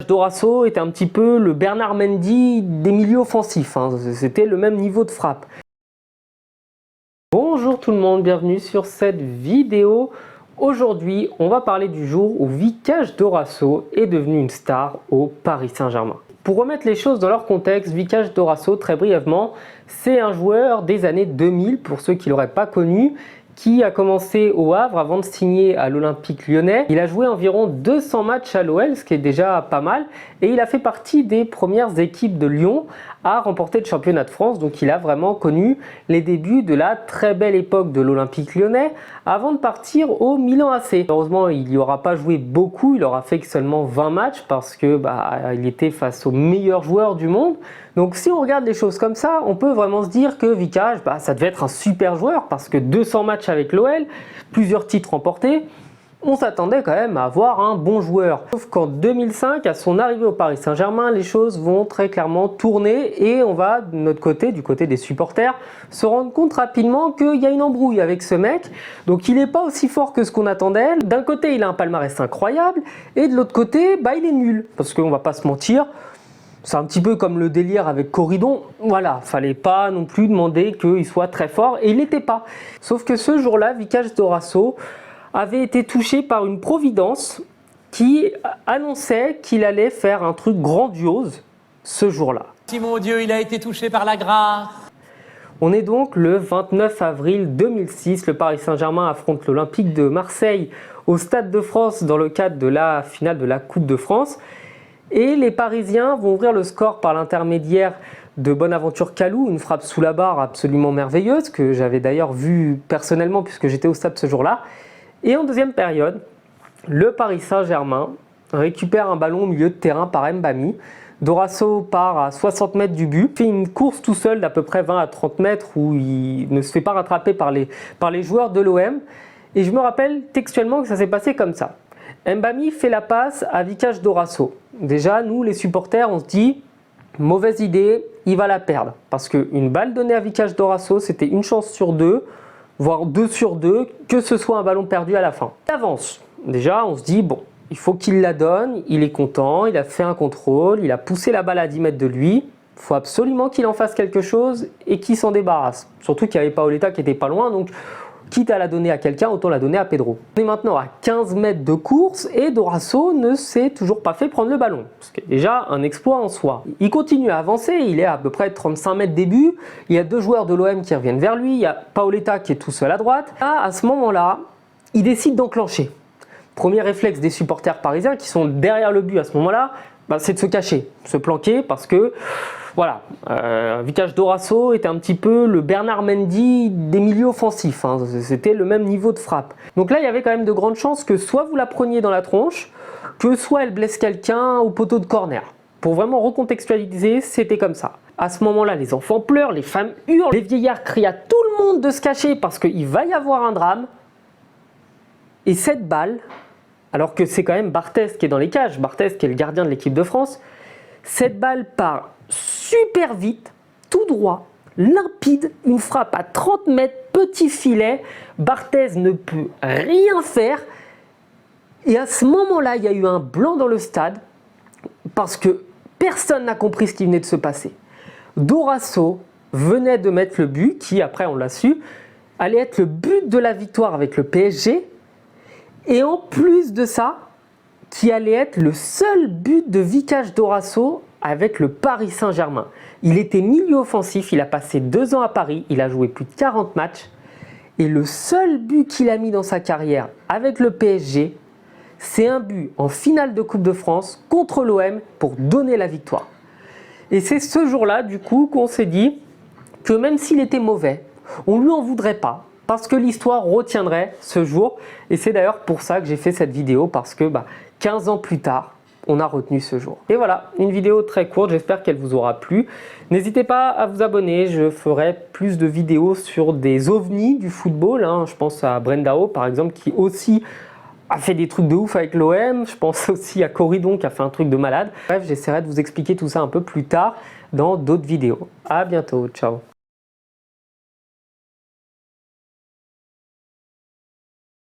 Dorasso était un petit peu le Bernard Mendy des milieux offensifs, hein. C'était le même niveau de frappe. Bonjour tout le monde, bienvenue sur cette vidéo. Aujourd'hui, on va parler du jour où Vikash Dorasso est devenu une star au Paris Saint-Germain. Pour remettre les choses dans leur contexte, Vikash Dorasso, très brièvement, c'est un joueur des années 2000, pour ceux qui ne l'auraient pas connu, qui a commencé au Havre avant de signer à l'Olympique Lyonnais. Il a joué environ 200 matchs à l'OL, ce qui est déjà pas mal, et il a fait partie des premières équipes de Lyon à remporter le championnat de France. Donc il a vraiment connu les débuts de la très belle époque de l'Olympique Lyonnais avant de partir au Milan AC. Heureusement, il n'y aura pas joué beaucoup, il aura fait que seulement 20 matchs parce que il était face aux meilleurs joueurs du monde. Donc si on regarde les choses comme ça, on peut vraiment se dire que Vikash, ça devait être un super joueur parce que 200 matchs avec l'OL, plusieurs titres remportés, on s'attendait quand même à avoir un bon joueur. Sauf qu'en 2005, à son arrivée au Paris Saint-Germain, les choses vont très clairement tourner et on va, de notre côté, du côté des supporters, se rendre compte rapidement qu'il y a une embrouille avec ce mec. Donc il n'est pas aussi fort que ce qu'on attendait. D'un côté, il a un palmarès incroyable et de l'autre côté, il est nul. Parce qu'on va pas se mentir, c'est un petit peu comme le délire avec Corridon. Voilà, fallait pas non plus demander qu'il soit très fort et il n'était pas. Sauf que ce jour-là, Vikash Dorasso avait été touché par une providence qui annonçait qu'il allait faire un truc grandiose ce jour-là. Si mon Dieu, il a été touché par la grâce. On est donc le 29 avril 2006, le Paris Saint-Germain affronte l'Olympique de Marseille au Stade de France dans le cadre de la finale de la Coupe de France. Et les Parisiens vont ouvrir le score par l'intermédiaire de Bonaventure Kalou, une frappe sous la barre absolument merveilleuse que j'avais d'ailleurs vue personnellement puisque j'étais au stade ce jour-là. Et en deuxième période, le Paris Saint-Germain récupère un ballon au milieu de terrain par Mbami. Dorasso part à 60 mètres du but, fait une course tout seul d'à peu près 20 à 30 mètres où il ne se fait pas rattraper par les joueurs de l'OM. Et je me rappelle textuellement que ça s'est passé comme ça. Mbami fait la passe à Vikash Dorasso. Déjà, nous les supporters, on se dit mauvaise idée, il va la perdre. Parce qu'une balle donnée à Vikash Dorasso, c'était une chance sur deux, voire 2 sur 2, que ce soit un ballon perdu à la fin. Il avance. Déjà, on se dit, bon, il faut qu'il la donne, il est content, il a fait un contrôle, il a poussé la balle à 10 mètres de lui. Il faut absolument qu'il en fasse quelque chose et qu'il s'en débarrasse. Surtout qu'il n'y avait Paoletta qui était pas loin, donc quitte à la donner à quelqu'un, autant la donner à Pedro. On est maintenant à 15 mètres de course et Dorasso ne s'est toujours pas fait prendre le ballon. Ce qui est déjà un exploit en soi. Il continue à avancer, il est à peu près 35 mètres début. Il y a 2 joueurs de l'OM qui reviennent vers lui. Il y a Paoletta qui est tout seul à droite. À ce moment-là, il décide d'enclencher. Premier réflexe des supporters parisiens qui sont derrière le but à ce moment-là, c'est de se cacher, se planquer parce que voilà, Vikash Dorasso était un petit peu le Bernard Mendy des milieux offensifs, hein. C'était le même niveau de frappe. Donc là, il y avait quand même de grandes chances que soit vous la preniez dans la tronche, que soit elle blesse quelqu'un au poteau de corner. Pour vraiment recontextualiser, c'était comme ça. À ce moment-là, les enfants pleurent, les femmes hurlent, les vieillards crient à tout le monde de se cacher parce qu'il va y avoir un drame. Et cette balle, alors que c'est quand même Barthez qui est dans les cages, Barthez qui est le gardien de l'équipe de France, cette balle part super vite, tout droit, limpide, une frappe à 30 mètres, petit filet, Barthez ne peut rien faire. Et à ce moment-là, il y a eu un blanc dans le stade parce que personne n'a compris ce qui venait de se passer. Dorasso venait de mettre le but, qui après on l'a su, allait être le but de la victoire avec le PSG. Et en plus de ça, qui allait être le seul but de Vikash Dorasso avec le Paris Saint-Germain. Il était milieu offensif, il a passé 2 ans à Paris, il a joué plus de 40 matchs. Et le seul but qu'il a mis dans sa carrière avec le PSG, c'est un but en finale de Coupe de France contre l'OM pour donner la victoire. Et c'est ce jour-là, du coup, qu'on s'est dit que même s'il était mauvais, on ne lui en voudrait pas. Parce que l'histoire retiendrait ce jour. Et c'est d'ailleurs pour ça que j'ai fait cette vidéo, parce que 15 ans plus tard, on a retenu ce jour. Et voilà, une vidéo très courte, j'espère qu'elle vous aura plu. N'hésitez pas à vous abonner, je ferai plus de vidéos sur des ovnis du football. Je pense à Brendao par exemple, qui aussi a fait des trucs de ouf avec l'OM. Je pense aussi à Corridon qui a fait un truc de malade. Bref, j'essaierai de vous expliquer tout ça un peu plus tard dans d'autres vidéos. À bientôt, ciao.